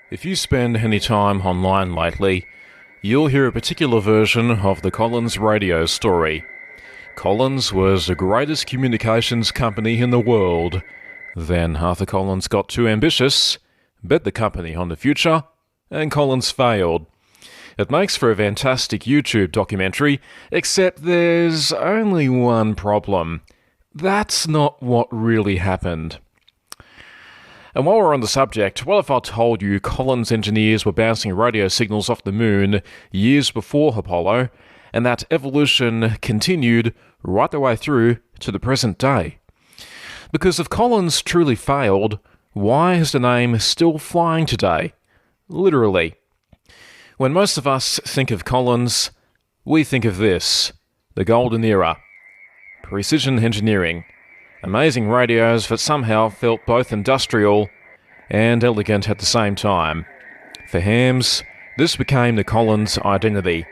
If you spend any time online lately, you'll hear a particular version of the Collins radio story. Collins was the greatest communications company in the world. Then Arthur Collins got too ambitious, bet the company on the future, and Collins failed. It makes for a fantastic YouTube documentary, except there's only one problem. That's not what really happened. And while we're on the subject, what if I told you Collins engineers were bouncing radio signals off the moon years before Apollo, and that evolution continued right the way through to the present day? Because if Collins truly failed, why is the name still flying today? Literally. When most of us think of Collins, we think of this: the golden era. Precision engineering. Amazing radios that somehow felt both industrial and elegant at the same time. For hams, this became the Collins identity.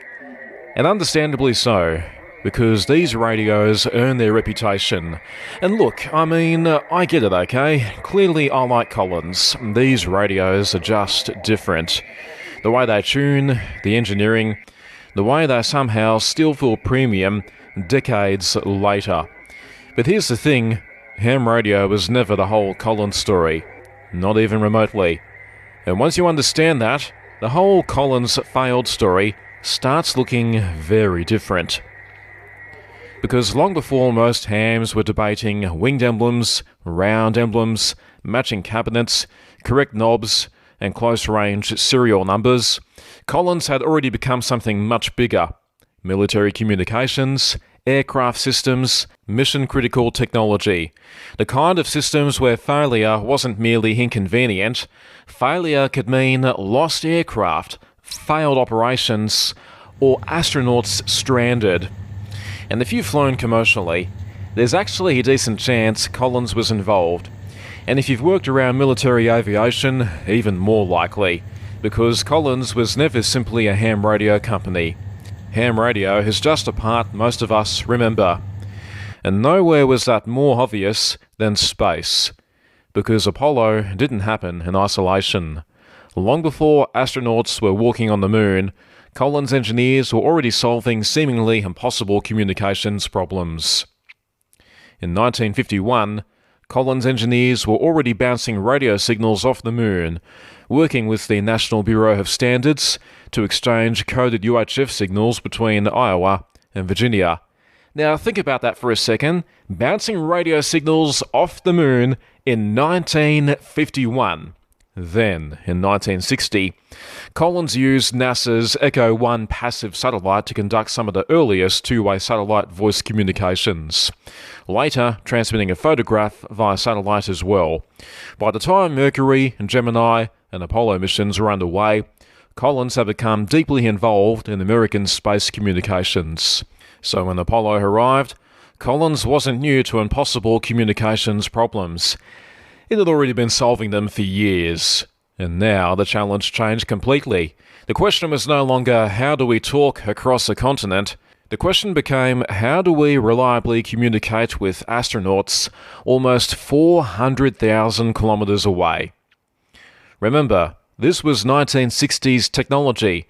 And understandably so, because these radios earn their reputation. And look, I get it, okay? Clearly I like Collins. These radios are just different. The way they tune, the engineering, the way they somehow still feel premium decades later. But here's the thing, ham radio was never the whole Collins story. Not even remotely. And once you understand that, the whole Collins failed story starts looking very different. Because long before most hams were debating winged emblems, round emblems, matching cabinets, correct knobs, and close-range serial numbers, Collins had already become something much bigger. Military communications, aircraft systems, mission-critical technology. The kind of systems where failure wasn't merely inconvenient. Failure could mean lost aircraft, failed operations, or astronauts stranded. And if you've flown commercially, there's actually a decent chance Collins was involved. And if you've worked around military aviation, even more likely, because Collins was never simply a ham radio company. Ham radio is just a part most of us remember. And nowhere was that more obvious than space. Because Apollo didn't happen in isolation. Long before astronauts were walking on the moon, Collins engineers were already solving seemingly impossible communications problems. In 1951, Collins engineers were already bouncing radio signals off the moon, working with the National Bureau of Standards to exchange coded UHF signals between Iowa and Virginia. Now think about that for a second. Bouncing radio signals off the moon in 1951. Then, in 1960, Collins used NASA's Echo 1 passive satellite to conduct some of the earliest two-way satellite voice communications, later transmitting a photograph via satellite as well. By the time Mercury, Gemini, and Apollo missions were underway, Collins had become deeply involved in American space communications. So when Apollo arrived, Collins wasn't new to impossible communications problems. It had already been solving them for years. And now the challenge changed completely. The question was no longer, how do we talk across a continent? The question became, how do we reliably communicate with astronauts almost 400,000 kilometers away? Remember, this was 1960s technology.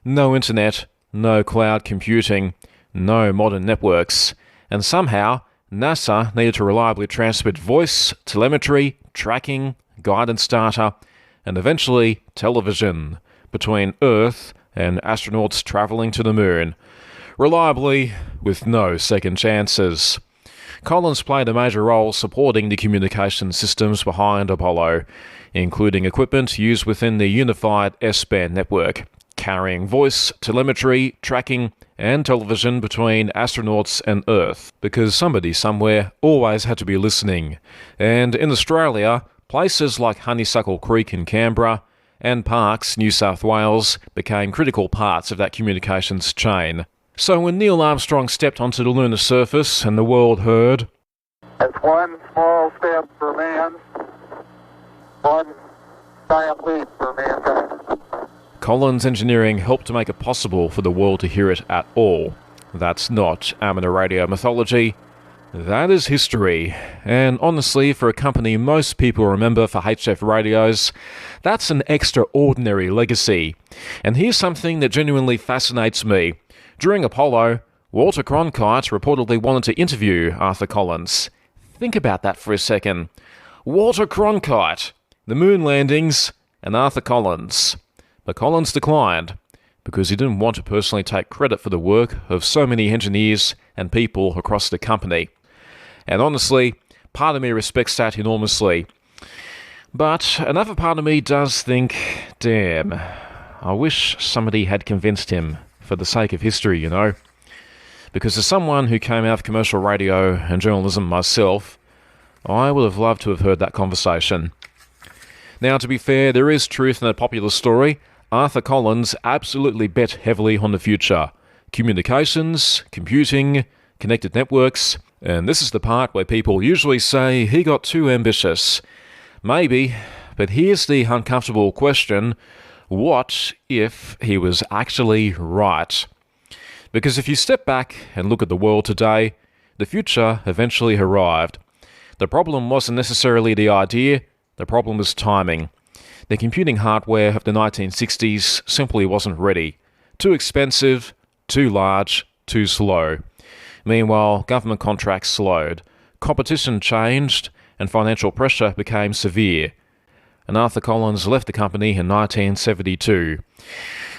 No internet, no cloud computing, no modern networks. And somehow, NASA needed to reliably transmit voice, telemetry, tracking, guidance data, and eventually television between Earth and astronauts travelling to the moon, reliably with no second chances. Collins played a major role supporting the communication systems behind Apollo, including equipment used within the unified S-band network, carrying voice, telemetry, tracking, and television between astronauts and Earth, because somebody somewhere always had to be listening. And in Australia, places like Honeysuckle Creek in Canberra and Parkes, New South Wales, became critical parts of that communications chain. So when Neil Armstrong stepped onto the lunar surface and the world heard, "It's one small step for man, one giant leap for mankind," Collins engineering helped to make it possible for the world to hear it at all. That's not amateur radio mythology. That is history, and honestly, for a company most people remember for HF radios, that's an extraordinary legacy. And here's something that genuinely fascinates me. During Apollo, Walter Cronkite reportedly wanted to interview Arthur Collins. Think about that for a second. Walter Cronkite, the moon landings, and Arthur Collins. But Collins declined, because he didn't want to personally take credit for the work of so many engineers and people across the company. And honestly, part of me respects that enormously. But another part of me does think, damn, I wish somebody had convinced him, for the sake of history, you know. Because as someone who came out of commercial radio and journalism myself, I would have loved to have heard that conversation. Now, to be fair, there is truth in that popular story. Arthur Collins absolutely bet heavily on the future. Communications, computing, connected networks, and this is the part where people usually say he got too ambitious. Maybe, but here's the uncomfortable question. What if he was actually right? Because if you step back and look at the world today, the future eventually arrived. The problem wasn't necessarily the idea, the problem was timing. The computing hardware of the 1960s simply wasn't ready. Too expensive, too large, too slow. Meanwhile, government contracts slowed, competition changed, and financial pressure became severe. And Arthur Collins left the company in 1972.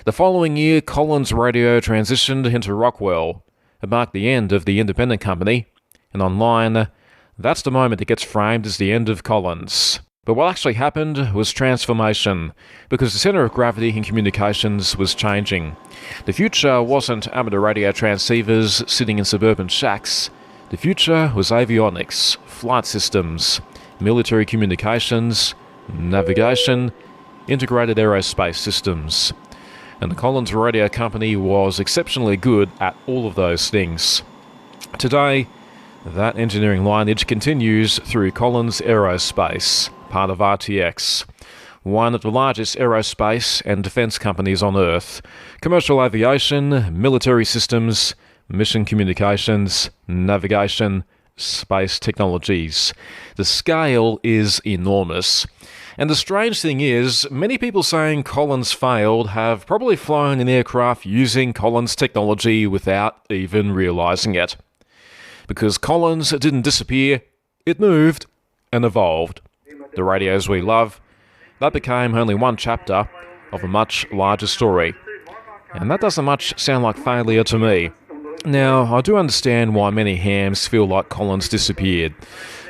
The following year, Collins Radio transitioned into Rockwell. It marked the end of the independent company, and online, that's the moment that gets framed as the end of Collins. But what actually happened was transformation, because the centre of gravity in communications was changing. The future wasn't amateur radio transceivers sitting in suburban shacks. The future was avionics, flight systems, military communications, navigation, integrated aerospace systems. And the Collins Radio Company was exceptionally good at all of those things. Today, that engineering lineage continues through Collins Aerospace, part of RTX, one of the largest aerospace and defence companies on Earth. Commercial aviation, military systems, mission communications, navigation, space technologies. The scale is enormous. And the strange thing is, many people saying Collins failed have probably flown an aircraft using Collins technology without even realising it. Because Collins didn't disappear, it moved and evolved. The radios we love, that became only one chapter of a much larger story. And that doesn't much sound like failure to me. Now, I do understand why many hams feel like Collins disappeared,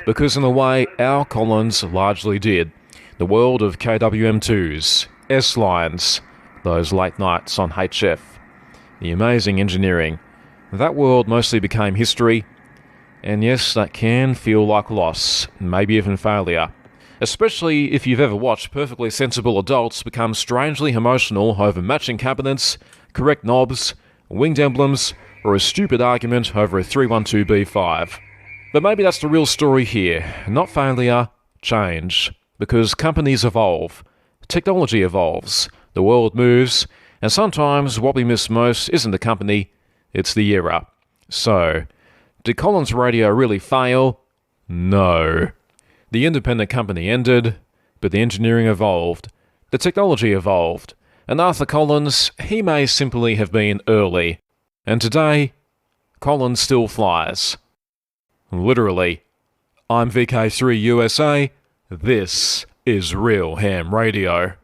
because in a way, our Collins largely did. The world of KWM2s, S-lines, those late nights on HF, the amazing engineering, that world mostly became history, and yes, that can feel like loss, maybe even failure. Especially if you've ever watched perfectly sensible adults become strangely emotional over matching cabinets, correct knobs, winged emblems, or a stupid argument over a 312B5. But maybe that's the real story here, not failure, change. Because companies evolve, technology evolves, the world moves, and sometimes what we miss most isn't the company, it's the era. So, did Collins Radio really fail? No. The independent company ended, but the engineering evolved, the technology evolved, and Arthur Collins, he may simply have been early. And today, Collins still flies. Literally. I'm VK3 USA. This is Real Ham Radio.